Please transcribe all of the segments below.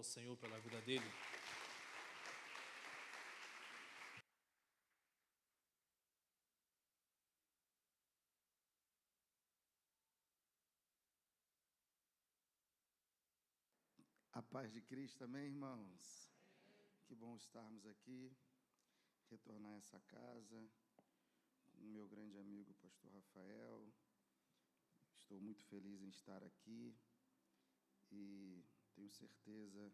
Senhor pela vida dele. A paz de Cristo, amém, irmãos? Que bom estarmos aqui, retornar a essa casa, com o meu grande amigo, pastor Rafael. Estou muito feliz em estar aqui e tenho certeza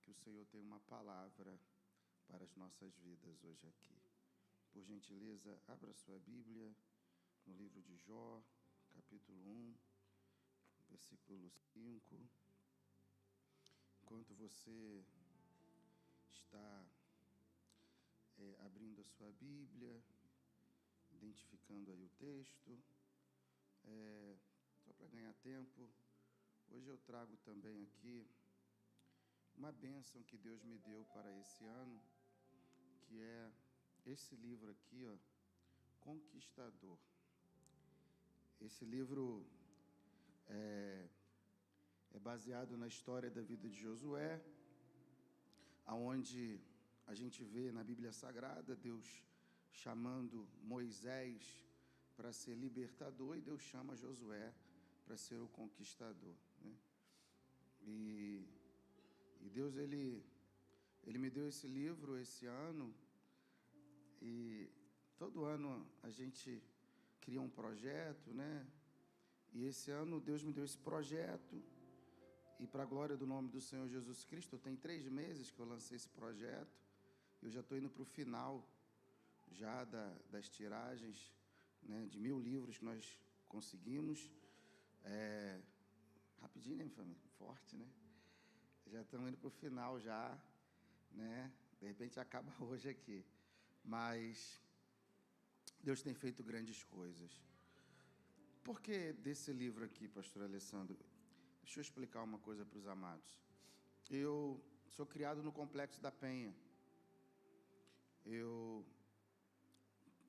que o Senhor tem uma palavra para as nossas vidas hoje aqui. Por gentileza, abra sua Bíblia no livro de Jó, capítulo 1, versículo 5. Enquanto você está abrindo a sua Bíblia, identificando aí o texto, só para ganhar tempo, hoje eu trago também aqui uma bênção que Deus me deu para esse ano, que é esse livro aqui, ó, Conquistador. Esse livro é baseado na história da vida de Josué, aonde a gente vê na Bíblia Sagrada Deus chamando Moisés para ser libertador e Deus chama Josué para ser o conquistador, né? E Deus, ele me deu esse livro esse ano, e todo ano a gente cria um projeto, né? E esse ano Deus me deu esse projeto, e para a glória do nome do Senhor Jesus Cristo, tem 3 meses que eu lancei esse projeto, eu já estou indo para o final já das tiragens, né, de 1000 livros que nós conseguimos. Rapidinho, né, família? Forte, né? Já estamos indo para o final já, né? De repente acaba hoje aqui. Mas Deus tem feito grandes coisas. Por que desse livro aqui, pastor Alessandro? Deixa eu explicar uma coisa para os amados. Eu sou criado no Complexo da Penha. Eu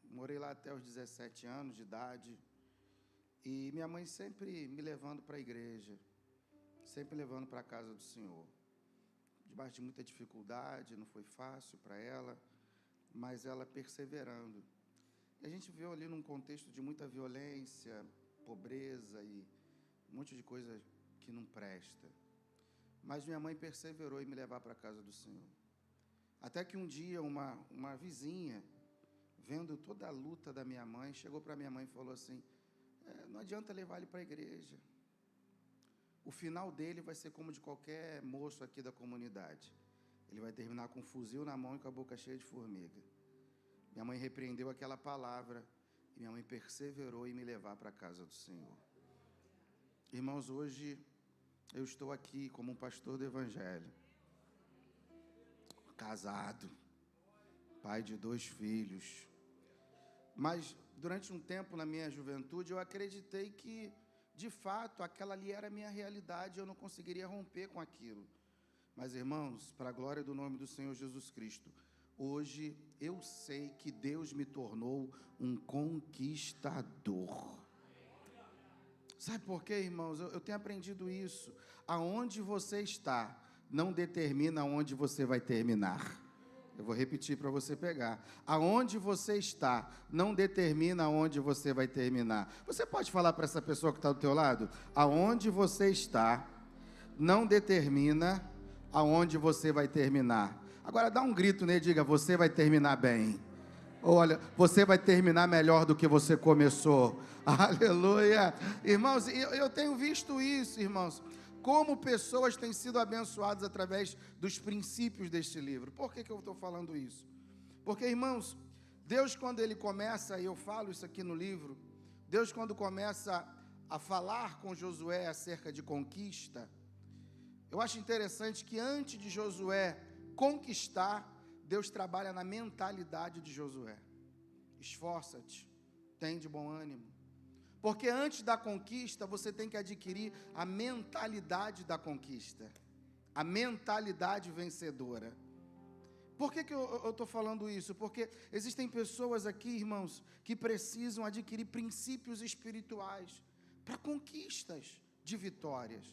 morei lá até os 17 anos de idade. E minha mãe sempre me levando para a igreja, sempre levando para a casa do Senhor. Debaixo de muita dificuldade, não foi fácil para ela, mas ela perseverando. E a gente viu ali num contexto de muita violência, pobreza e um monte de coisa que não presta. Mas minha mãe perseverou em me levar para a casa do Senhor. Até que um dia uma vizinha, vendo toda a luta da minha mãe, chegou para minha mãe e falou assim: não adianta levar ele para a igreja. O final dele vai ser como de qualquer moço aqui da comunidade. Ele vai terminar com um fuzil na mão e com a boca cheia de formiga. Minha mãe repreendeu aquela palavra e minha mãe perseverou em me levar para a casa do Senhor. Irmãos, hoje eu estou aqui como um pastor do Evangelho, casado, pai de 2 filhos. Mas durante um tempo na minha juventude eu acreditei que, de fato, aquela ali era a minha realidade, eu não conseguiria romper com aquilo. Mas, irmãos, para a glória do nome do Senhor Jesus Cristo, hoje eu sei que Deus me tornou um conquistador. Sabe por quê, irmãos? Eu tenho aprendido isso. Aonde você está não determina aonde você vai terminar. Eu vou repetir para você pegar. Aonde você está não determina aonde você vai terminar. Você pode falar para essa pessoa que está do teu lado? Aonde você está não determina aonde você vai terminar. Agora dá um grito nele e diga: você vai terminar bem. Olha, você vai terminar melhor do que você começou. Aleluia. Irmãos, eu tenho visto isso, irmãos, como pessoas têm sido abençoadas através dos princípios deste livro. Por que eu estou falando isso? Porque, irmãos, Deus, quando Ele começa, e eu falo isso aqui no livro, Deus, quando começa a falar com Josué acerca de conquista, eu acho interessante que antes de Josué conquistar, Deus trabalha na mentalidade de Josué. Esforça-te, tem de bom ânimo. Porque antes da conquista, você tem que adquirir a mentalidade da conquista. A mentalidade vencedora. Por que eu estou falando isso? Porque existem pessoas aqui, irmãos, que precisam adquirir princípios espirituais para conquistas de vitórias.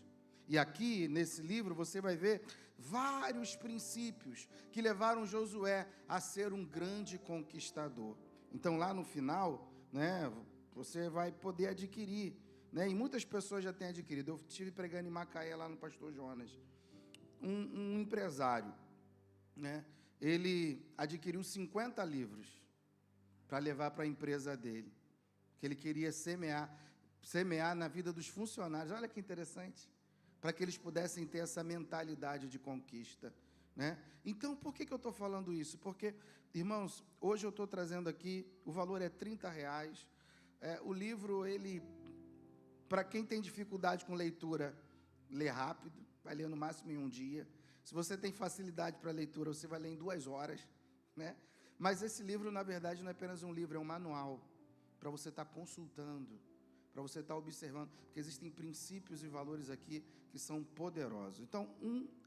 E aqui, nesse livro, você vai ver vários princípios que levaram Josué a ser um grande conquistador. Então, lá no final, né, você vai poder adquirir, né, e muitas pessoas já têm adquirido. Eu estive pregando em Macaé, lá no Pastor Jonas, um empresário, né, ele adquiriu 50 livros para levar para a empresa dele, que ele queria semear na vida dos funcionários. Olha que interessante, para que eles pudessem ter essa mentalidade de conquista, né? Então, por que eu estou falando isso? Porque, irmãos, hoje eu estou trazendo aqui, o valor é R$30, o livro, ele, para quem tem dificuldade com leitura, lê rápido, vai ler no máximo em um dia. Se você tem facilidade para leitura, você vai ler em 2 horas, né? Mas esse livro, na verdade, não é apenas um livro, é um manual, para você estar consultando, para você estar observando, porque existem princípios e valores aqui que são poderosos. Então,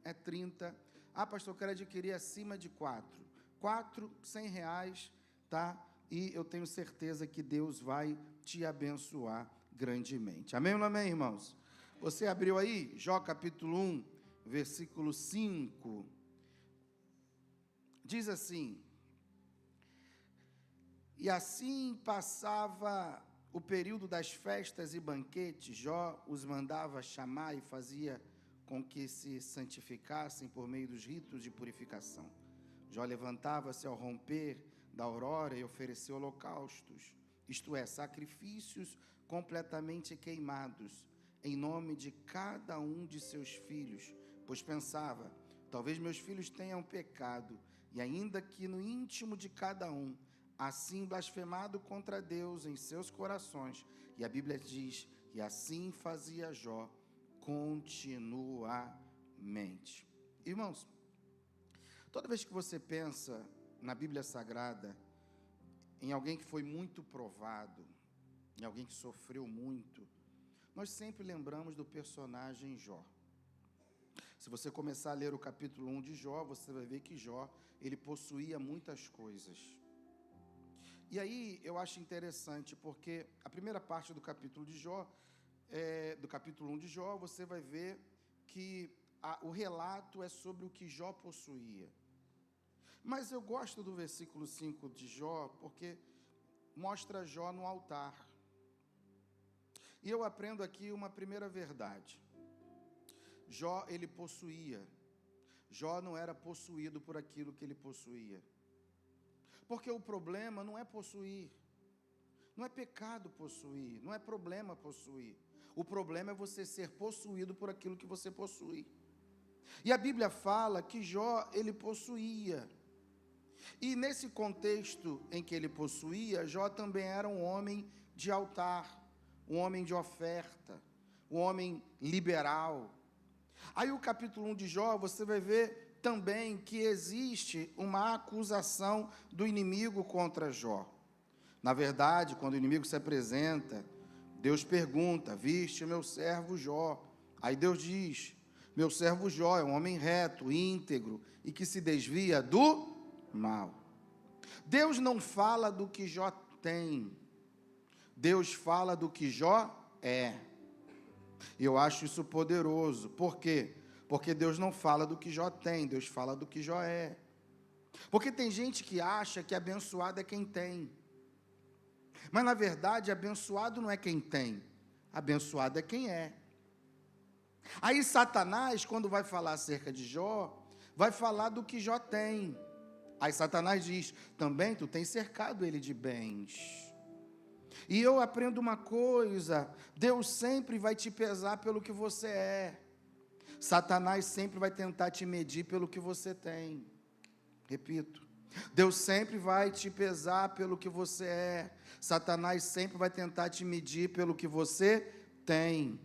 é 30. Ah, pastor, eu quero adquirir acima de 4. 4, R$100, tá? E eu tenho certeza que Deus vai te abençoar grandemente. Amém ou não amém, irmãos? Você abriu aí, Jó capítulo 1, versículo 5. Diz assim: e assim passava o período das festas e banquetes, Jó os mandava chamar e fazia com que se santificassem por meio dos ritos de purificação. Jó levantava-se ao romper da aurora e oferecia holocaustos, isto é, sacrifícios completamente queimados, em nome de cada um de seus filhos, pois pensava, talvez meus filhos tenham pecado, e ainda que no íntimo de cada um, assim blasfemado contra Deus em seus corações. E a Bíblia diz, e assim fazia Jó continuamente. Irmãos, toda vez que você pensa na Bíblia Sagrada, em alguém que foi muito provado, em alguém que sofreu muito, nós sempre lembramos do personagem Jó. Se você começar a ler o capítulo 1 de Jó, você vai ver que Jó, ele possuía muitas coisas. E aí eu acho interessante, porque a primeira parte do capítulo de Jó, do capítulo 1 de Jó, você vai ver que o relato é sobre o que Jó possuía. Mas eu gosto do versículo 5 de Jó, porque mostra Jó no altar. E eu aprendo aqui uma primeira verdade. Jó, ele possuía. Jó não era possuído por aquilo que ele possuía. Porque o problema não é possuir, não é pecado possuir, não é problema possuir. O problema é você ser possuído por aquilo que você possui. E a Bíblia fala que Jó, ele possuía. E nesse contexto em que ele possuía, Jó também era um homem de altar, um homem de oferta, um homem liberal. Aí o capítulo 1 de Jó, você vai ver também que existe uma acusação do inimigo contra Jó. Na verdade, quando o inimigo se apresenta, Deus pergunta, viste meu servo Jó? Aí Deus diz, meu servo Jó é um homem reto, íntegro, e que se desvia do mal. Deus não fala do que Jó tem, Deus fala do que Jó é. Eu acho isso poderoso. Por quê? Porque Deus não fala do que Jó tem, Deus fala do que Jó é. Porque tem gente que acha que abençoado é quem tem. Mas, na verdade, abençoado não é quem tem, abençoado é quem é. Aí Satanás, quando vai falar acerca de Jó, vai falar do que Jó tem. Aí Satanás diz, também tu tens cercado ele de bens. E eu aprendo uma coisa, Deus sempre vai te pesar pelo que você é. Satanás sempre vai tentar te medir pelo que você tem. Repito, Deus sempre vai te pesar pelo que você é. Satanás sempre vai tentar te medir pelo que você tem.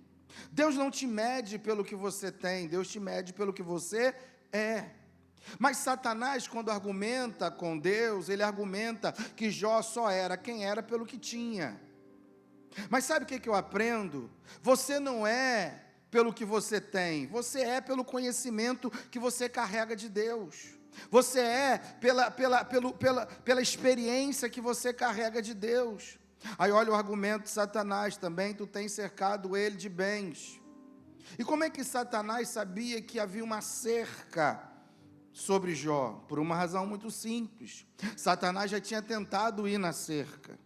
Deus não te mede pelo que você tem, Deus te mede pelo que você é. Mas Satanás, quando argumenta com Deus, ele argumenta que Jó só era quem era pelo que tinha. Mas sabe o que eu aprendo? Você não é pelo que você tem, você é pelo conhecimento que você carrega de Deus. Você é pela experiência que você carrega de Deus. Aí olha o argumento de Satanás também, tu tens cercado ele de bens. E como é que Satanás sabia que havia uma cerca sobre Jó? Por uma razão muito simples. Satanás já tinha tentado ir na cerca.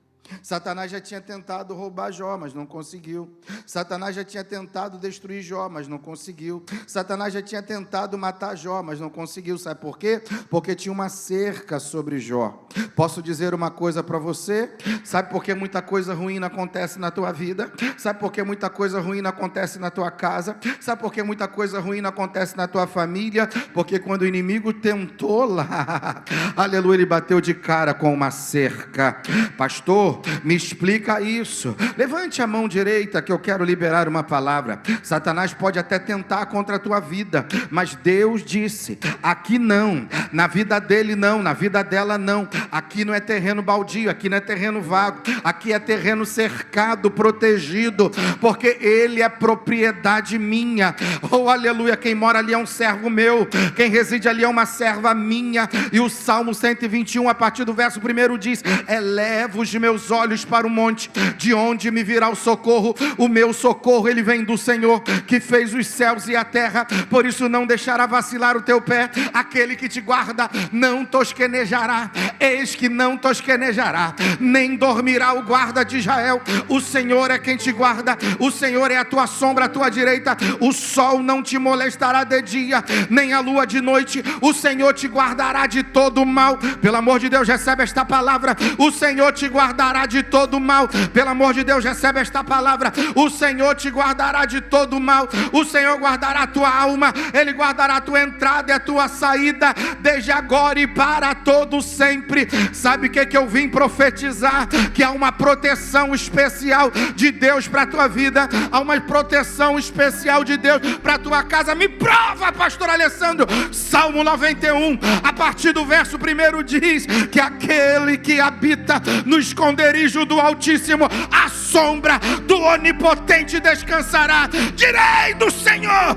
Satanás já tinha tentado roubar Jó, mas não conseguiu. Satanás já tinha tentado destruir Jó, mas não conseguiu. Satanás já tinha tentado matar Jó, mas não conseguiu. Sabe por quê? Porque tinha uma cerca sobre Jó. Posso dizer uma coisa para você? Sabe por que muita coisa ruim não acontece na tua vida? Sabe por que muita coisa ruim não acontece na tua casa? Sabe por que muita coisa ruim não acontece na tua família? Porque quando o inimigo tentou lá, aleluia, ele bateu de cara com uma cerca. Pastor, me explica isso. Levante a mão direita que eu quero liberar uma palavra. Satanás pode até tentar contra a tua vida, mas Deus disse, aqui não, na vida dele não, na vida dela não. Aqui não é terreno baldio, aqui não é terreno vago, aqui é terreno cercado, protegido, porque ele é propriedade minha. Oh, aleluia, quem mora ali é um servo meu, quem reside ali é uma serva minha. E o Salmo 121, a partir do verso 1 diz, eleva os meus olhos para o monte, de onde me virá o socorro? O meu socorro, ele vem do Senhor, que fez os céus e a terra. Por isso não deixará vacilar o teu pé. Aquele que te guarda não tosquenejará. Eis que não tosquenejará, nem dormirá o guarda de Israel. O Senhor é quem te guarda, o Senhor é a tua sombra à tua direita. O sol não te molestará de dia, nem a lua de noite. O Senhor te guardará de todo mal. Pelo amor de Deus, recebe esta palavra. O Senhor te guardará de todo mal. Pelo amor de Deus, recebe esta palavra. O Senhor te guardará de todo mal. O Senhor guardará a tua alma. Ele guardará a tua entrada e a tua saída, desde agora e para todo sempre. Sabe o que eu vim profetizar? Que há uma proteção especial de Deus para a tua vida. Há uma proteção especial de Deus para a tua casa. Me prova, pastor Alessandro. Salmo 91, a partir do verso 1 diz que aquele que habita no esconderijo do Altíssimo, a sombra do Onipotente descansará. Direi do Senhor,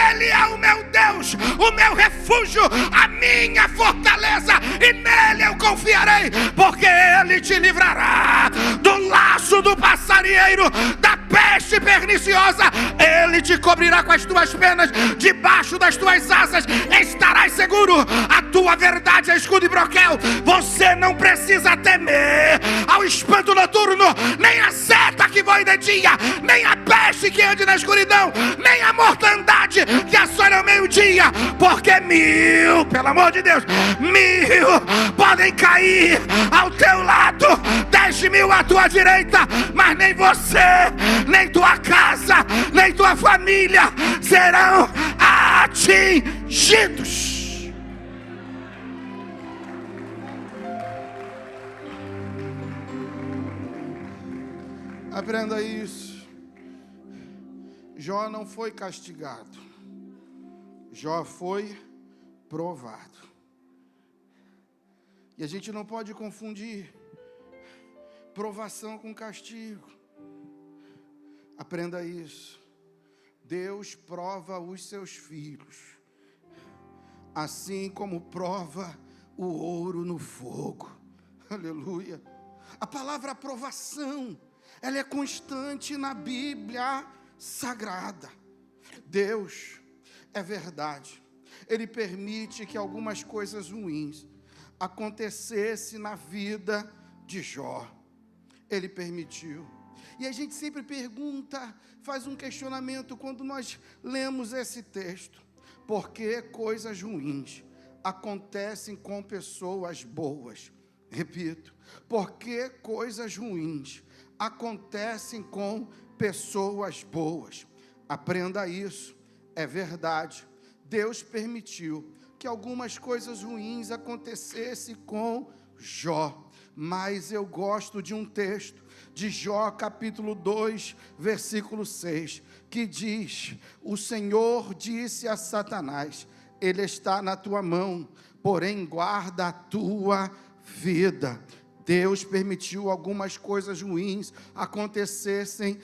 Ele é o meu Deus, o meu refúgio, a minha fortaleza, e nele eu confiarei, porque Ele te livrará do laço do passarinheiro, da peste perniciosa. Ele te cobrirá com as tuas penas, debaixo das tuas asas estarás seguro. A tua verdade é escudo e broquel. Você não precisa temer ao espanto noturno, nem a seta que voe de dia, nem a peste que ande na escuridão, nem a mortandade que assola ao meio-dia. Porque 1000, pelo amor de Deus, 1000 podem cair ao teu lado, 10.000 à tua direita, mas nem você, nem tua casa, nem tua família serão atingidos. Aprenda isso. Jó não foi castigado, Jó foi provado. E a gente não pode confundir provação com castigo. Aprenda isso. Deus prova os seus filhos, assim como prova o ouro no fogo. Aleluia. A palavra aprovação, ela é constante na Bíblia Sagrada. Deus é verdade. Ele permite que algumas coisas ruins acontecessem na vida de Jó. Ele permitiu. E a gente sempre pergunta, faz um questionamento quando nós lemos esse texto. Por que coisas ruins acontecem com pessoas boas? Repito, por que coisas ruins acontecem com pessoas boas? Aprenda isso, é verdade. Deus permitiu que algumas coisas ruins acontecessem com Jó. Mas eu gosto de um texto de Jó, capítulo 2, versículo 6, que diz: o Senhor disse a Satanás, ele está na tua mão, porém guarda a tua vida. Deus permitiu algumas coisas ruins acontecessem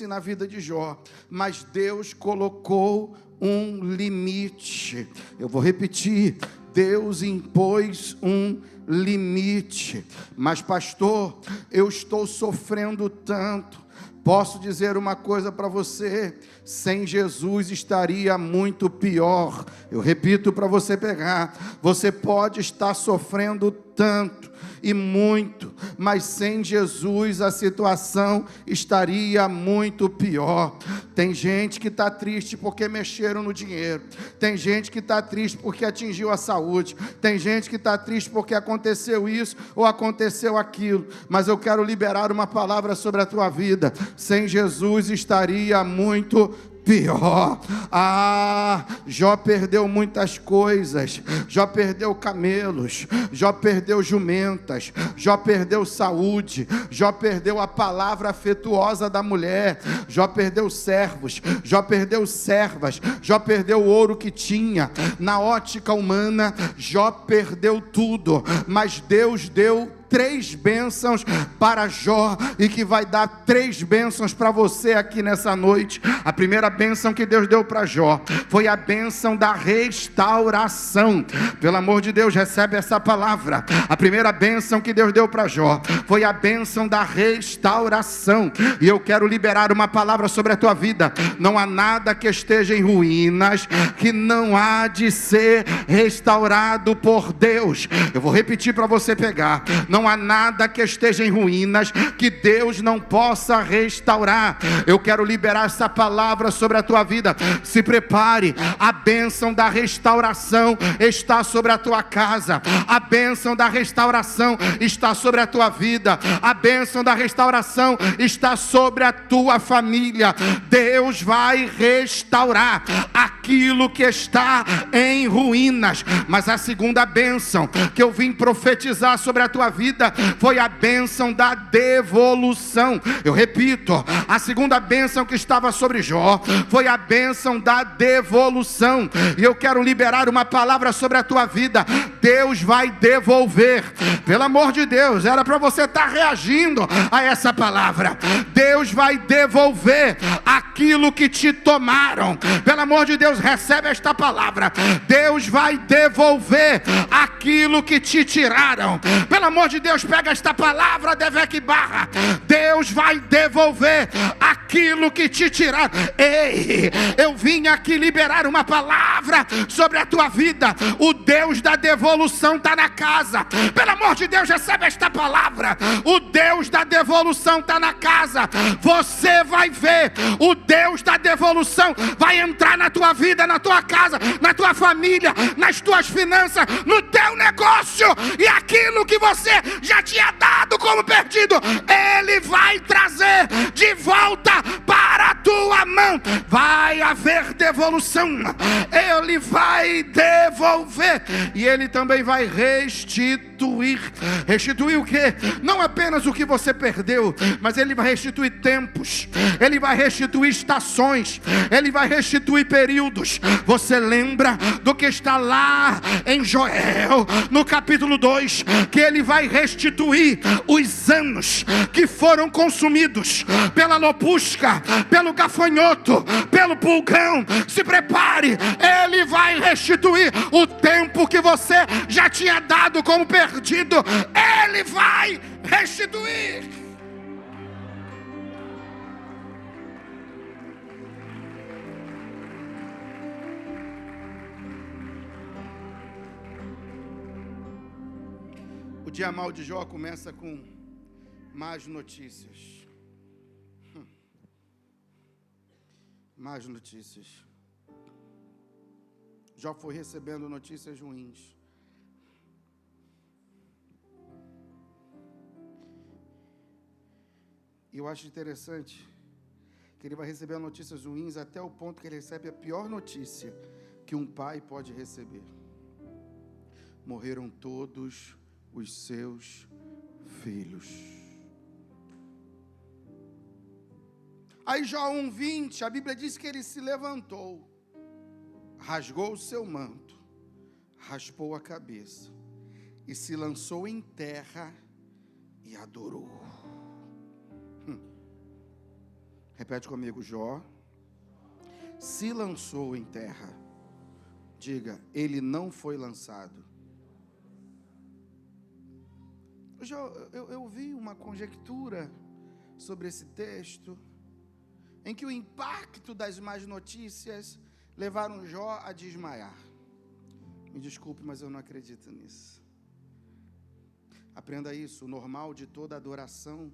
na vida de Jó, mas Deus colocou um limite. Eu vou repetir: Deus impôs um limite. Mas pastor, eu estou sofrendo tanto, Posso dizer uma coisa para você: sem Jesus estaria muito pior. Eu repito para você pegar. Você pode estar sofrendo tanto e muito, mas sem Jesus a situação estaria muito pior. Tem gente que está triste porque mexeram no dinheiro, tem gente que está triste porque atingiu a saúde, tem gente que está triste porque aconteceu isso ou aconteceu aquilo, mas eu quero liberar uma palavra sobre a tua vida: sem Jesus estaria muito pior. Jó perdeu muitas coisas. Jó perdeu camelos, Jó perdeu jumentas, Jó perdeu saúde, Jó perdeu a palavra afetuosa da mulher, Jó perdeu servos, Jó perdeu servas, Jó perdeu o ouro que tinha. Na ótica humana, Jó perdeu tudo, mas Deus deu 3 bênçãos para Jó, e que vai dar 3 bênçãos para você aqui nessa noite. A primeira bênção que Deus deu para Jó foi a bênção da restauração. Pelo amor de Deus, recebe essa palavra. A primeira bênção que Deus deu para Jó foi a bênção da restauração, e eu quero liberar uma palavra sobre a tua vida. Não há nada que esteja em ruínas que não há de ser restaurado por Deus. Eu vou repetir para você pegar. Não há nada que esteja em ruínas que Deus não possa restaurar. Eu quero liberar essa palavra sobre a tua vida. Se prepare, a bênção da restauração está sobre a tua casa, a bênção da restauração está sobre a tua vida, a bênção da restauração está sobre a tua família. Deus vai restaurar aquilo que está em ruínas. Mas a segunda bênção que eu vim profetizar sobre a tua vida foi a bênção da devolução. Eu repito, a segunda bênção que estava sobre Jó foi a bênção da devolução, e eu quero liberar uma palavra sobre a tua vida. Deus vai devolver. Pelo amor de Deus, era para você estar reagindo a essa palavra. Deus vai devolver aquilo que te tomaram. Pelo amor de Deus, recebe esta palavra. Deus vai devolver aquilo que te tiraram. Pelo amor de Deus, pega esta palavra, Devec Barra. Deus vai devolver aquilo que te tiraram. Ei, eu vim aqui liberar uma palavra sobre a tua vida. O Deus da devolução está na casa. Pelo amor de Deus, recebe esta palavra. O Deus da devolução está na casa. Você vai ver, o Deus da devolução vai entrar na tua vida, na tua casa, na tua família, nas tuas finanças, no teu negócio, e aquilo que você já tinha dado como perdido, Ele vai trazer de volta para a tua mão. Vai haver devolução. Ele vai devolver, e Ele também vai restituir. Restituir o quê? Não apenas o que você perdeu, mas Ele vai restituir tempos, Ele vai restituir estações, Ele vai restituir períodos. Você lembra do que está lá em Joel, no capítulo 2, que Ele vai restituir os anos que foram consumidos pela lopusca, pelo gafanhoto, pelo pulgão. Se prepare, Ele vai restituir o tempo que você já tinha dado como perdido. Ele vai restituir. O dia mal de Jó começa com más notícias. Más notícias. Jó foi recebendo notícias ruins. E eu acho interessante que ele vai recebendo notícias ruins até o ponto que ele recebe a pior notícia que um pai pode receber. Morreram todos os seus filhos. Aí Jó 1:20, a Bíblia diz que ele se levantou, rasgou o seu manto, raspou a cabeça e se lançou em terra e adorou. Repete comigo, Jó se lançou em terra. Diga, ele não foi lançado. Eu vi uma conjectura sobre esse texto, em que o impacto das más notícias levaram Jó a desmaiar. Me desculpe, mas eu não acredito nisso. Aprenda isso, o normal de toda adoração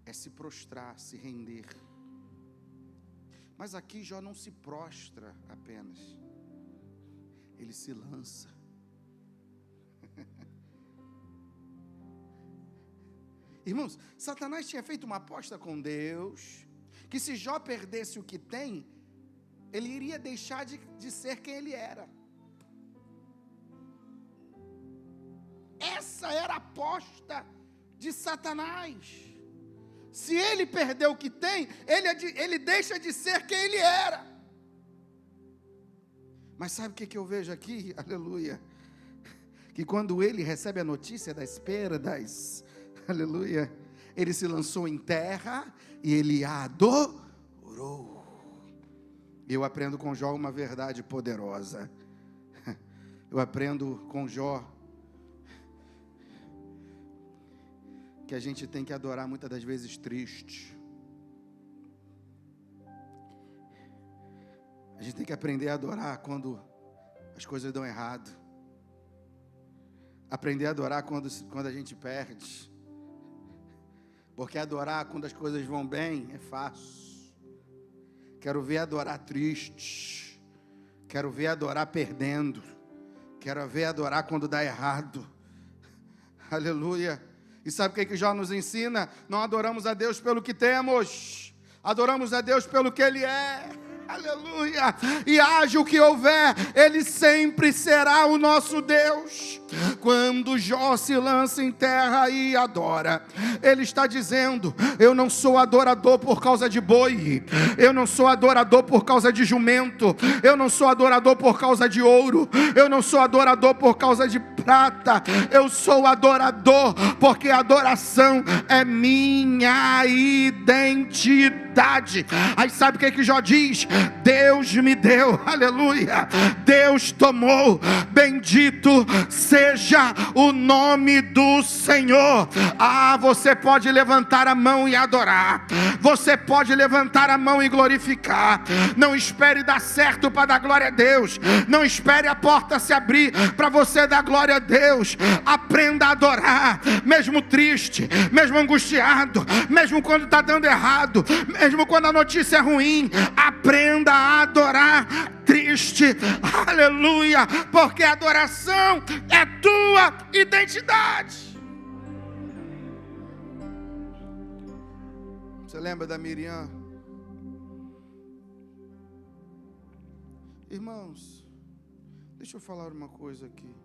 é se prostrar, se render. Mas aqui Jó não se prostra apenas, ele se lança. Irmãos, Satanás tinha feito uma aposta com Deus, que se Jó perdesse o que tem, ele iria deixar de ser quem ele era. Essa era a aposta de Satanás. Se ele perder o que tem, ele deixa de ser quem ele era. Mas sabe o que eu vejo aqui? Aleluia. Que quando ele recebe a notícia das perdas, aleluia, ele se lançou em terra e ele adorou. Eu aprendo com Jó uma verdade poderosa. Eu aprendo com Jó que a gente tem que adorar muitas das vezes triste. A gente tem que aprender a adorar quando as coisas dão errado. Aprender a adorar quando a gente perde. Porque adorar quando as coisas vão bem é fácil. Quero ver adorar triste. Quero ver adorar perdendo. Quero ver adorar quando dá errado. Aleluia. E sabe o que Jó nos ensina? Não adoramos a Deus pelo que temos. Adoramos a Deus pelo que Ele é. Aleluia. E haja o que houver, Ele sempre será o nosso Deus. Quando Jó se lança em terra e adora, ele está dizendo: eu não sou adorador por causa de boi, eu não sou adorador por causa de jumento, eu não sou adorador por causa de ouro, eu não sou adorador por causa de prata, eu sou adorador porque a adoração é minha identidade. Aí sabe o que Jó diz? Deus me deu, aleluia, Deus tomou, bendito seja o nome do Senhor. Você pode levantar a mão e adorar, você pode levantar a mão e glorificar. Não espere dar certo para dar glória a Deus, não espere a porta se abrir para você dar glória a Deus. Aprenda a adorar, mesmo triste, mesmo angustiado, mesmo quando está dando errado, mesmo quando a notícia é ruim. Aprenda a adorar triste, aleluia, porque a adoração é tua identidade. Você lembra da Miriam? Irmãos, deixa eu falar uma coisa aqui.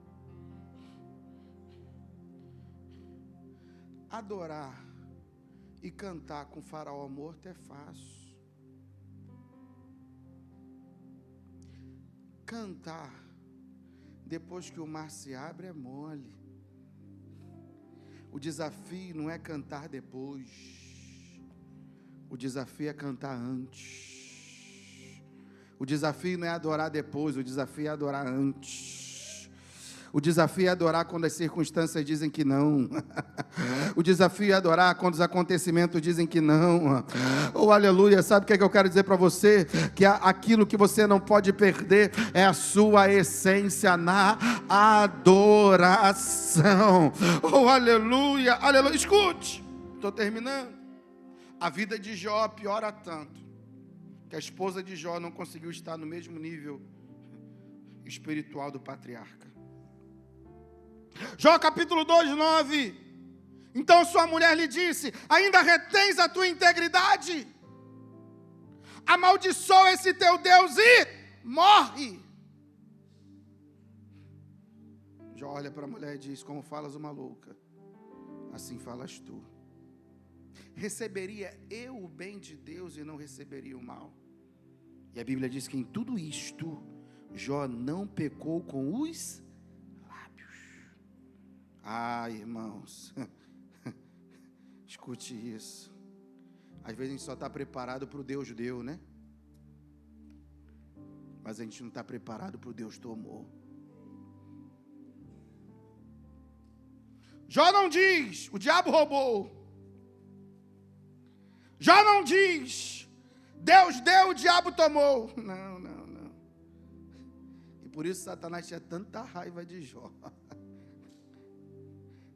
Adorar e cantar com Faraó morto é fácil. Cantar depois que o mar se abre é mole. O desafio não é cantar depois, o desafio é cantar antes. O desafio não é adorar depois, o desafio é adorar antes. O desafio é adorar quando as circunstâncias dizem que não. O desafio é adorar quando os acontecimentos dizem que não. Oh, aleluia. Sabe o que eu quero dizer para você? Que aquilo que você não pode perder é a sua essência na adoração. Oh, aleluia. Aleluia. Escute. Estou terminando. A vida de Jó piora tanto que a esposa de Jó não conseguiu estar no mesmo nível espiritual do patriarca. Jó capítulo 2, 9. Então sua mulher lhe disse: ainda retens a tua integridade? Amaldiçoa esse teu Deus e morre. Jó olha para a mulher e diz: como falas uma louca, assim falas tu. Receberia eu o bem de Deus e não receberia o mal? E a Bíblia diz que em tudo isto Jó não pecou com os lábios. Irmãos, escute isso. Às vezes a gente só está preparado para o Deus deu, né? Mas a gente não está preparado para o Deus tomou. Jó não diz: o diabo roubou. Jó não diz: Deus deu, o diabo tomou. Não. E por isso Satanás tinha tanta raiva de Jó.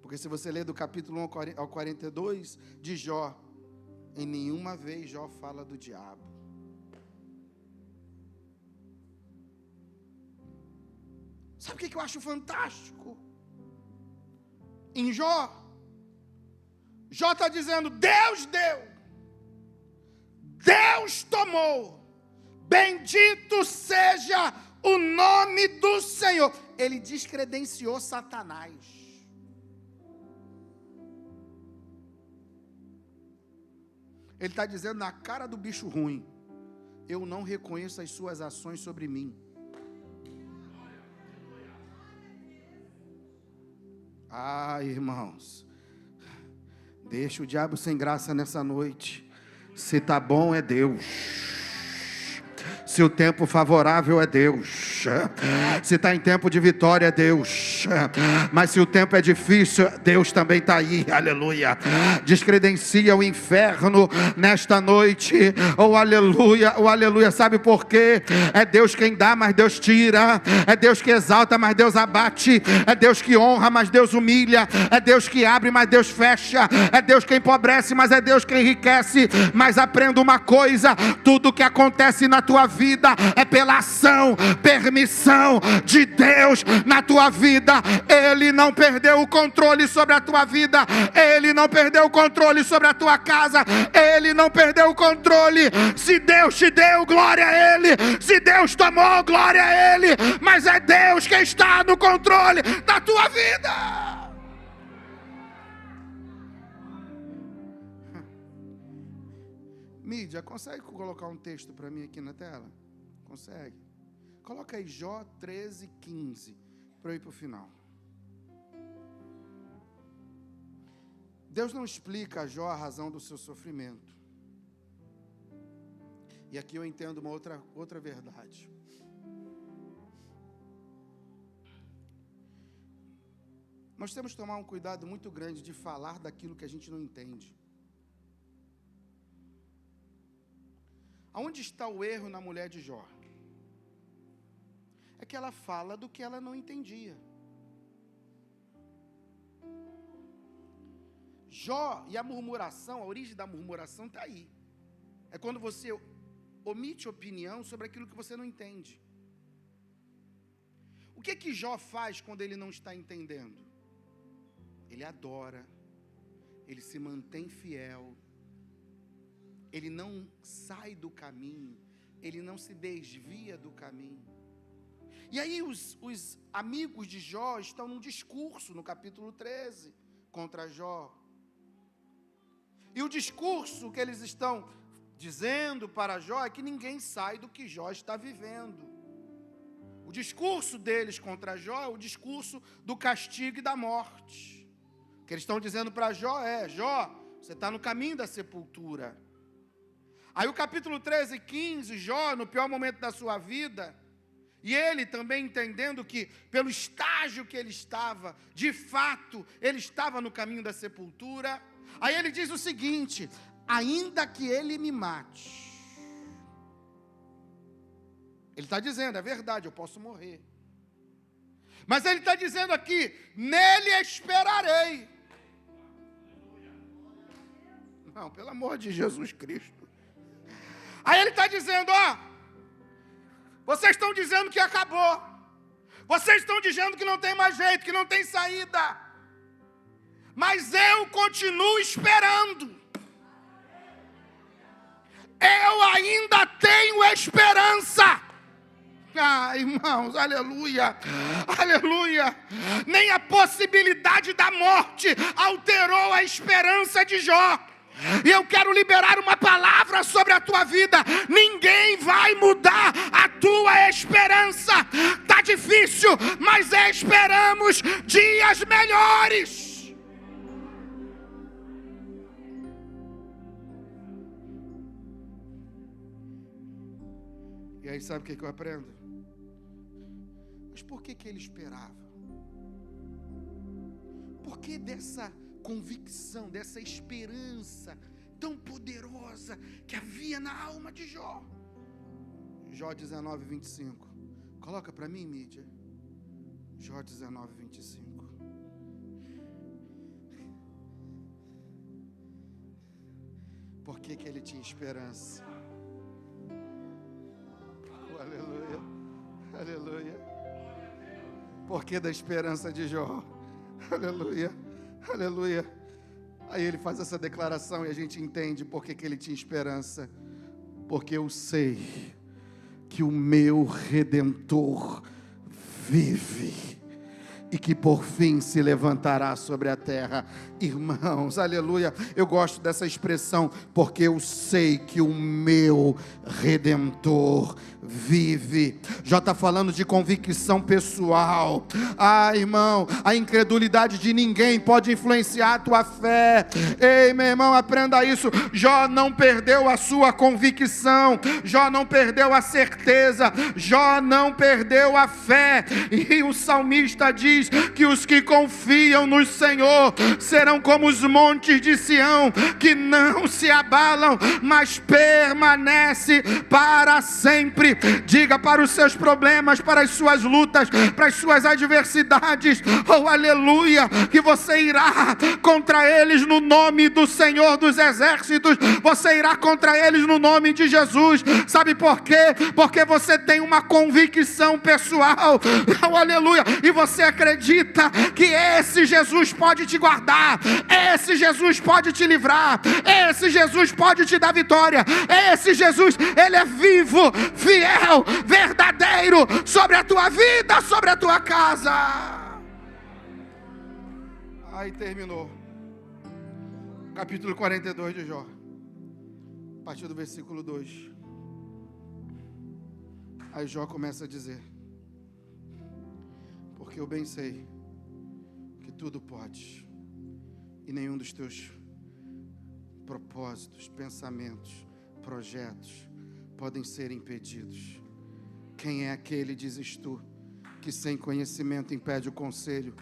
Porque se você ler do capítulo 1 ao 42 de Jó, em nenhuma vez Jó fala do diabo. Sabe o que eu acho fantástico? Em Jó está dizendo, Deus deu, Deus tomou, bendito seja o nome do Senhor. Ele descredenciou Satanás. Ele está dizendo na cara do bicho ruim, eu não reconheço as suas ações sobre mim. Irmãos, deixa o diabo sem graça nessa noite. Se está bom é Deus. Se o tempo favorável é Deus. Se está em tempo de vitória é Deus. Mas se o tempo é difícil, Deus também está aí. Aleluia. Descredencia o inferno nesta noite. Oh aleluia, oh aleluia. Sabe por quê? É Deus quem dá, mas Deus tira. É Deus que exalta, mas Deus abate. É Deus que honra, mas Deus humilha. É Deus que abre, mas Deus fecha. É Deus quem empobrece, mas é Deus quem enriquece. Mas aprenda uma coisa: tudo que acontece na tua vida é pela ação, permissão de Deus na tua vida. Ele não perdeu o controle sobre a tua vida. Ele não perdeu o controle sobre a tua casa. Ele não perdeu o controle. Se Deus te deu, glória a Ele. Se Deus tomou, glória a Ele. Mas é Deus quem está no controle da tua vida. Mídia, consegue colocar um texto para mim aqui na tela? Consegue? Coloca aí Jó 13:15 para eu ir para o final. Deus não explica a Jó a razão do seu sofrimento. E aqui eu entendo uma outra verdade. Nós temos que tomar um cuidado muito grande de falar daquilo que a gente não entende. Aonde está o erro na mulher de Jó? É que ela fala do que ela não entendia. Jó e a murmuração, a origem da murmuração está aí. É quando você omite opinião sobre aquilo que você não entende. O que Jó faz quando ele não está entendendo? Ele adora, ele se mantém fiel, ele não sai do caminho, ele não se desvia do caminho. E aí os amigos de Jó estão num discurso no capítulo 13 contra Jó. E o discurso que eles estão dizendo para Jó é que ninguém sai do que Jó está vivendo. O discurso deles contra Jó é o discurso do castigo e da morte. O que eles estão dizendo para Jó é: Jó, você está no caminho da sepultura. Aí o capítulo 13:15, Jó, no pior momento da sua vida, e ele também entendendo que, pelo estágio que ele estava, de fato, ele estava no caminho da sepultura. Aí ele diz o seguinte: ainda que ele me mate. Ele está dizendo, é verdade, eu posso morrer. Mas ele está dizendo aqui: nele esperarei. Não, pelo amor de Jesus Cristo. Aí ele está dizendo: vocês estão dizendo que acabou. Vocês estão dizendo que não tem mais jeito, que não tem saída. Mas eu continuo esperando. Eu ainda tenho esperança. Irmãos, aleluia, aleluia. Nem a possibilidade da morte alterou a esperança de Jó. E eu quero liberar uma palavra sobre a tua vida: ninguém vai mudar a tua esperança. Está difícil, mas esperamos dias melhores. E aí sabe o que eu aprendo? Mas por que ele esperava? Por que dessa convicção, dessa esperança tão poderosa que havia na alma de Jó. Jó 19, 25. Coloca para mim, mídia. Jó 19, 25. Por que ele tinha esperança? Aleluia, aleluia. Por que da esperança de Jó? Aleluia, aleluia. Aí ele faz essa declaração e a gente entende por que ele tinha esperança. Porque eu sei que o meu Redentor vive e que por fim se levantará sobre a terra. Irmãos, aleluia, eu gosto dessa expressão, porque eu sei que o meu Redentor vive. Já está falando de convicção pessoal. Irmão, a incredulidade de ninguém pode influenciar a tua fé. Ei, meu irmão, aprenda isso. Jó não perdeu a sua convicção, Jó não perdeu a certeza, Jó não perdeu a fé. E o salmista diz que os que confiam no Senhor serão como os montes de Sião, que não se abalam, mas permanece para sempre. Diga para os seus problemas, para as suas lutas, para as suas adversidades, oh aleluia, que você irá contra eles no nome do Senhor dos Exércitos. Você irá contra eles no nome de Jesus. Sabe por quê? Porque você tem uma convicção pessoal, oh aleluia, e você acredita que esse Jesus pode te guardar, esse Jesus pode te livrar, esse Jesus pode te dar vitória, esse Jesus, ele é vivo, fiel, verdadeiro sobre a tua vida, sobre a tua casa. Aí terminou capítulo 42 de Jó, a partir do versículo 2. Aí Jó começa a dizer: porque eu bem sei que tudo podes, e nenhum dos teus propósitos, pensamentos, projetos podem ser impedidos. Quem é aquele, dizes tu, que sem conhecimento impede o conselho?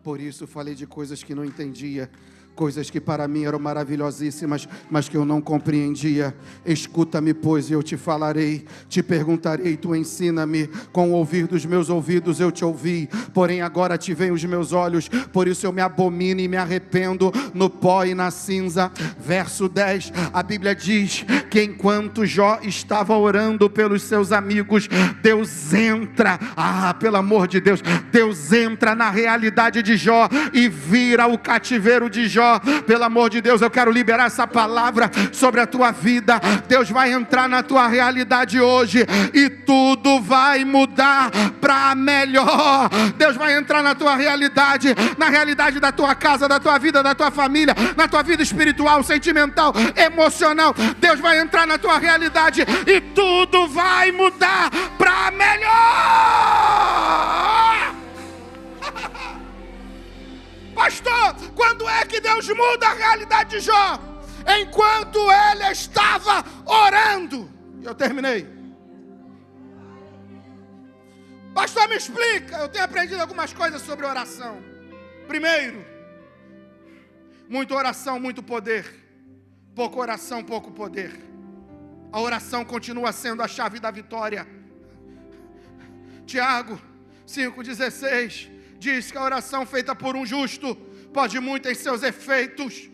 Por isso falei de coisas que não entendia, coisas que para mim eram maravilhosíssimas, mas que eu não compreendia. Escuta-me, pois, e eu te falarei, te perguntarei, tu ensina-me. Com o ouvir dos meus ouvidos eu te ouvi, porém agora te veem os meus olhos, por isso eu me abomino e me arrependo no pó e na cinza. Verso 10, a Bíblia diz que enquanto Jó estava orando pelos seus amigos, Deus entra, pelo amor de Deus, Deus entra na realidade de Jó e vira o cativeiro de Jó. Pelo amor de Deus, eu quero liberar essa palavra sobre a tua vida. Deus vai entrar na tua realidade hoje e tudo vai mudar para melhor. Deus vai entrar na tua realidade, na realidade da tua casa, da tua vida, da tua família, na tua vida espiritual, sentimental, emocional. Deus vai entrar na tua realidade e tudo vai mudar para melhor. Pastor, quando é que Deus muda a realidade de Jó? Enquanto ele estava orando. Eu terminei. Pastor, me explica. Eu tenho aprendido algumas coisas sobre oração. Primeiro, muita oração, muito poder. Pouca oração, pouco poder. A oração continua sendo a chave da vitória. Tiago 5,16 diz que a oração feita por um justo pode muito em seus efeitos.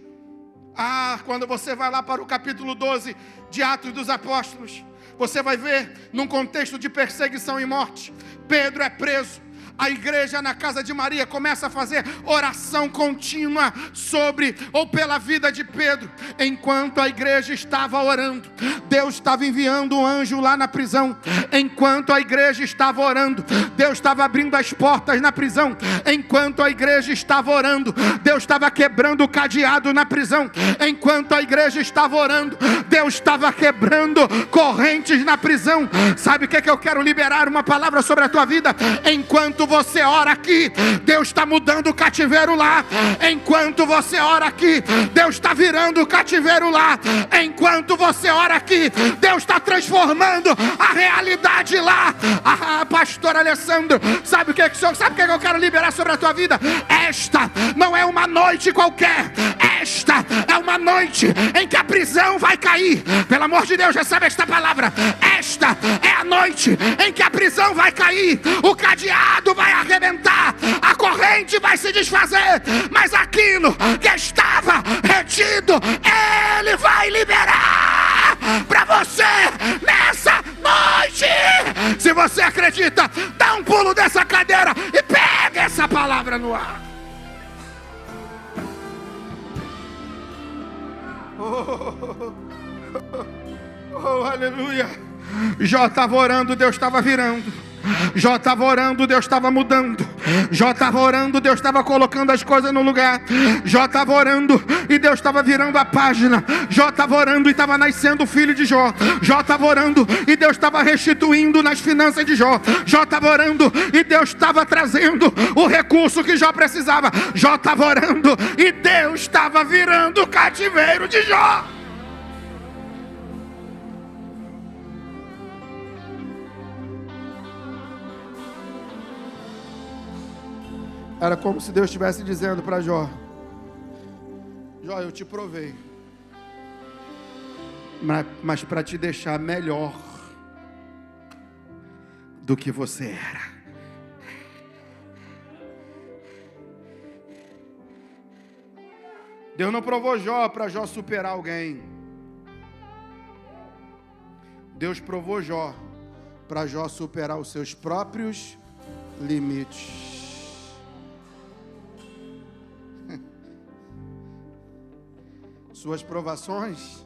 Quando você vai lá para o capítulo 12 de Atos dos Apóstolos, você vai ver num contexto de perseguição e morte, Pedro é preso. A igreja na casa de Maria começa a fazer oração contínua sobre ou pela vida de Pedro. Enquanto a igreja estava orando, Deus estava enviando um anjo lá na prisão. Enquanto a igreja estava orando, Deus estava abrindo as portas na prisão. Enquanto a igreja estava orando, Deus estava quebrando o cadeado na prisão. Enquanto a igreja estava orando, Deus estava quebrando correntes na prisão. Sabe o que eu quero liberar? Uma palavra sobre a tua vida. Enquanto você ora aqui, Deus está mudando o cativeiro lá. Enquanto você ora aqui, Deus está virando o cativeiro lá. Enquanto você ora aqui, Deus está transformando a realidade lá. Pastor Alessandro, sabe o que eu quero liberar sobre a tua vida? Esta não é uma noite qualquer. Esta é uma noite em que a prisão vai cair. Pelo amor de Deus, recebe esta palavra. Esta é a noite em que a prisão vai cair. O cadeado vai arrebentar. A corrente vai se desfazer. Mas aquilo que estava retido, Ele vai liberar para você nessa noite. Se você acredita, dá um pulo dessa cadeira e pega essa palavra no ar. Oh, aleluia. Jó estava orando, Deus estava virando. Jó estava orando, Deus estava mudando. Jó estava orando, Deus estava colocando as coisas no lugar. Jó estava orando e Deus estava virando a página. Jó estava orando e estava nascendo o filho de Jó. Jó estava orando e Deus estava restituindo nas finanças de Jó. Jó estava orando e Deus estava trazendo o recurso que Jó precisava. Jó estava orando e Deus estava virando o cativeiro de Jó. Era como se Deus estivesse dizendo para Jó: Jó, eu te provei, mas para te deixar melhor do que você era. Deus não provou Jó para Jó superar alguém. Deus provou Jó para Jó superar os seus próprios limites. Suas provações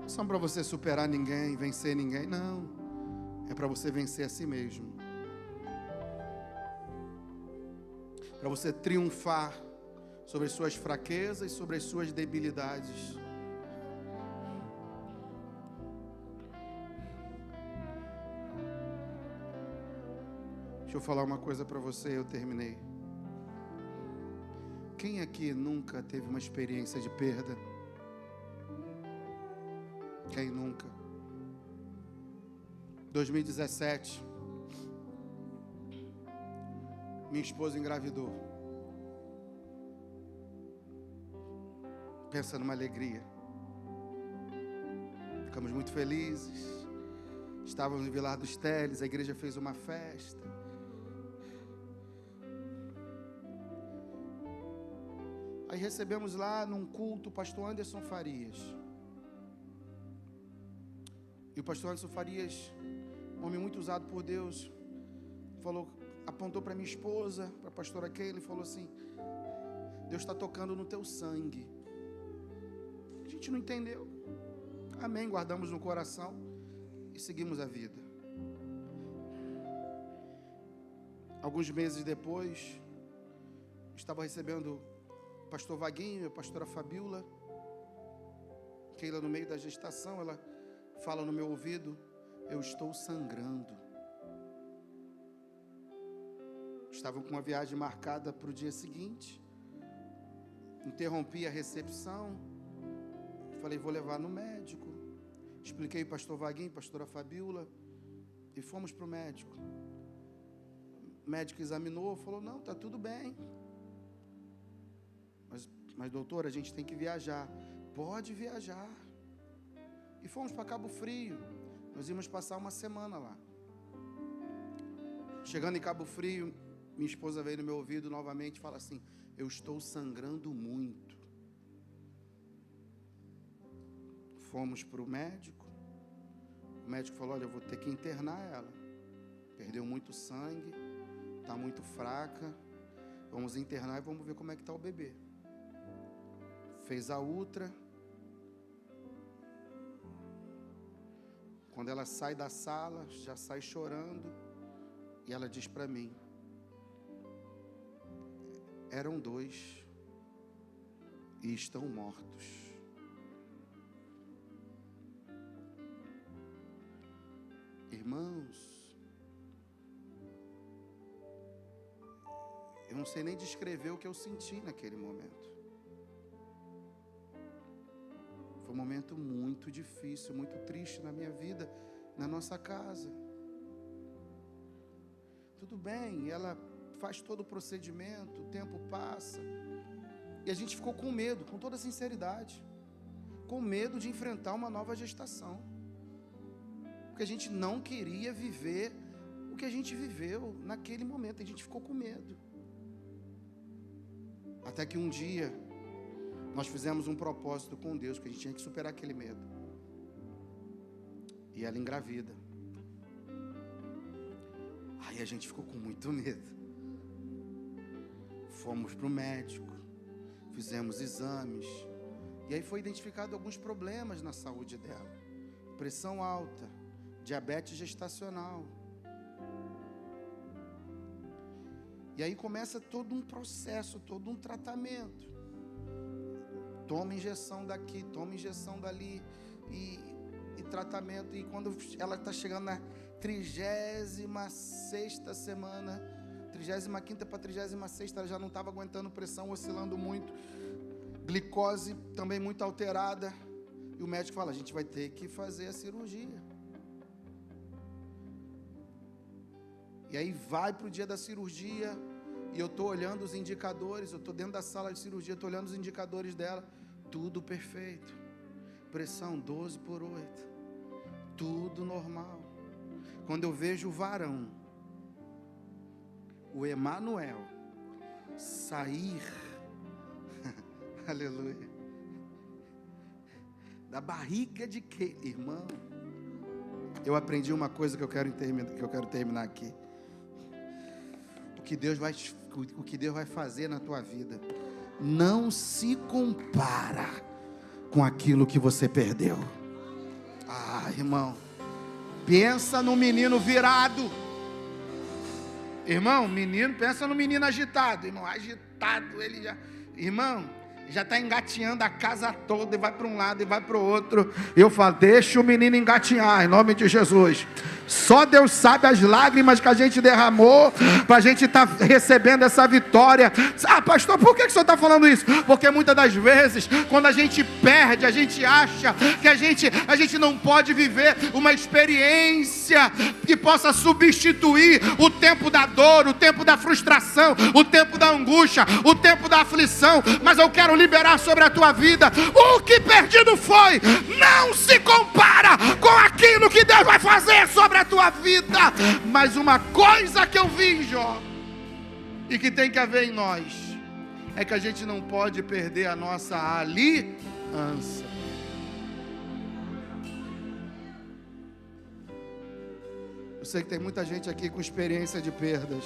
não são para você superar ninguém, vencer ninguém, não. É para você vencer a si mesmo. Para você triunfar sobre as suas fraquezas, sobre as suas debilidades. Deixa eu falar uma coisa para você, eu terminei. Quem aqui nunca teve uma experiência de perda? Quem nunca? 2017, minha esposa engravidou. Pensa numa alegria. Ficamos muito felizes. Estávamos em Vilar dos Teles, a igreja fez uma festa. Aí recebemos lá num culto o pastor Anderson Farias. E o pastor Anderson Farias, um homem muito usado por Deus, apontou para minha esposa, para a pastora Keila, e falou assim: Deus está tocando no teu sangue. A gente não entendeu. Amém, guardamos no coração e seguimos a vida. Alguns meses depois, estava recebendo o pastor Vaguinho, a pastora Fabiola. Keila, no meio da gestação, ela fala no meu ouvido: eu estou sangrando. Estavam com uma viagem marcada para o dia seguinte. Interrompi a recepção. Falei, vou levar no médico. Expliquei o pastor Vaguinho, pastora Fabiola, e fomos para o médico. O médico examinou, falou: não, está tudo bem. Mas doutor, a gente tem que viajar. Pode viajar. E fomos para Cabo Frio. Nós íamos passar uma semana lá. Chegando em Cabo Frio, minha esposa veio no meu ouvido novamente e fala assim: eu estou sangrando muito. Fomos para o médico. O médico falou: olha, eu vou ter que internar ela. Perdeu muito sangue, está muito fraca. Vamos internar e vamos ver como é que está o bebê. Fez a ultra. Quando ela sai da sala, já sai chorando. E ela diz para mim: eram 2 e estão mortos. Irmãos, eu não sei nem descrever o que eu senti naquele momento. Foi um momento muito difícil, muito triste na minha vida, na nossa casa. Tudo bem, ela faz todo o procedimento, o tempo passa. E a gente ficou com medo, com toda sinceridade, com medo de enfrentar uma nova gestação, porque a gente não queria viver o que a gente viveu naquele momento, a gente ficou com medo. Até que um dia, nós fizemos um propósito com Deus, que a gente tinha que superar aquele medo. E ela engravida. Aí a gente ficou com muito medo. Fomos para o médico, fizemos exames, e aí foi identificado alguns problemas na saúde dela. Pressão alta, diabetes gestacional. E aí começa todo um processo, todo um tratamento. Toma injeção daqui, toma injeção dali, e tratamento. E quando ela está chegando na 36ª semana, 35ª para 36ª, ela já não estava aguentando pressão, oscilando muito, glicose também muito alterada. E o médico fala, a gente vai ter que fazer a cirurgia. E aí vai para o dia da cirurgia, e eu estou olhando os indicadores, eu estou dentro da sala de cirurgia, estou olhando os indicadores dela, tudo perfeito, pressão 12/8, tudo normal. Quando eu vejo o varão, o Emanuel, sair, aleluia, da barriga de quem, irmão? Eu aprendi uma coisa que eu quero terminar aqui. O que Deus vai fazer na tua vida não se compara com aquilo que você perdeu. Ah, irmão, pensa no menino virado. Irmão, pensa no menino agitado. Irmão, agitado, ele já... Irmão, já está engatinhando a casa toda, e vai para um lado e vai para o outro. Eu falo, deixa o menino engatinhar, em nome de Jesus. Só Deus sabe as lágrimas que a gente derramou para a gente estar recebendo essa vitória. Ah, pastor, por que o senhor está falando isso? Porque muitas das vezes, quando a gente perde, a gente acha que a gente não pode viver uma experiência que possa substituir o tempo da dor, o tempo da frustração, o tempo da angústia, o tempo da aflição. Mas eu quero liberar sobre a tua vida: o que perdido foi, não se compara com aquilo que Deus vai fazer sobre a tua vida. Mas uma coisa que eu vi em Jó, e que tem que haver em nós, é que a gente não pode perder a nossa aliança. Eu sei que tem muita gente aqui com experiência de perdas,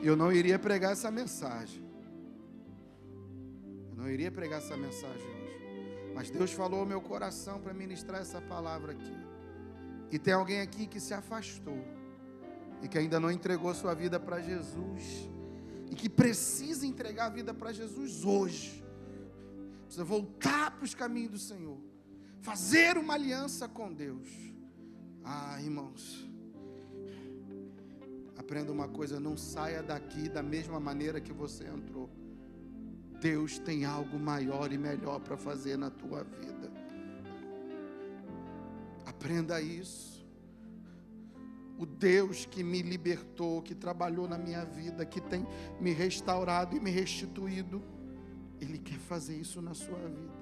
e eu não iria pregar essa mensagem. Não iria pregar essa mensagem hoje, mas Deus falou ao meu coração para ministrar essa palavra aqui. E tem alguém aqui que se afastou e que ainda não entregou sua vida para Jesus, e que precisa entregar a vida para Jesus hoje. Precisa voltar para os caminhos do Senhor, fazer uma aliança com Deus. Ah, irmãos, aprenda uma coisa: não saia daqui da mesma maneira que você entrou. Deus tem algo maior e melhor para fazer na tua vida. Aprenda isso. O Deus que me libertou, que trabalhou na minha vida, que tem me restaurado e me restituído, Ele quer fazer isso na sua vida.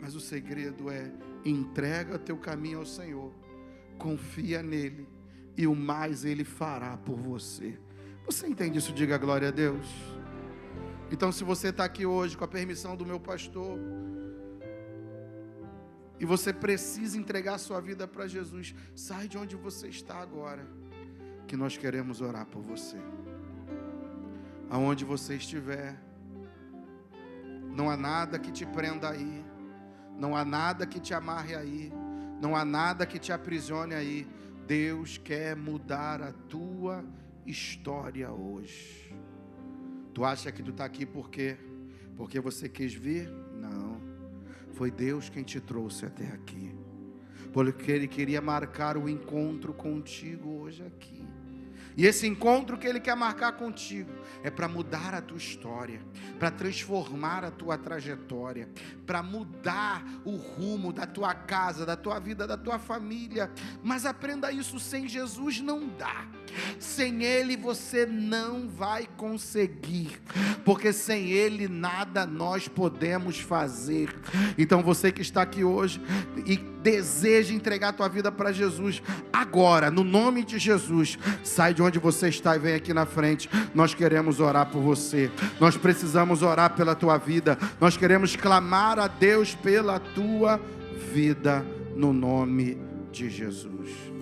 Mas o segredo é: entrega teu caminho ao Senhor, confia nele, e o mais Ele fará por você. Você entende isso? Diga glória a Deus. Então, se você está aqui hoje com a permissão do meu pastor, e você precisa entregar a sua vida para Jesus, sai de onde você está agora, que nós queremos orar por você. Aonde você estiver, não há nada que te prenda aí, não há nada que te amarre aí, não há nada que te aprisione aí. Deus quer mudar a tua história hoje. Tu acha que tu está aqui porque você quis vir? Não, foi Deus quem te trouxe até aqui, porque Ele queria marcar o encontro contigo hoje aqui. E esse encontro que Ele quer marcar contigo é para mudar a tua história, para transformar a tua trajetória, para mudar o rumo da tua casa, da tua vida, da tua família. Mas aprenda isso: sem Jesus não dá. sem Ele você não vai conseguir, porque sem Ele nada nós podemos fazer. Então você que está aqui hoje e deseja entregar a tua vida para Jesus, agora, no nome de Jesus, sai de onde você está e vem aqui na frente. Nós queremos orar por você, nós precisamos orar pela tua vida, nós queremos clamar a Deus pela tua vida, no nome de Jesus.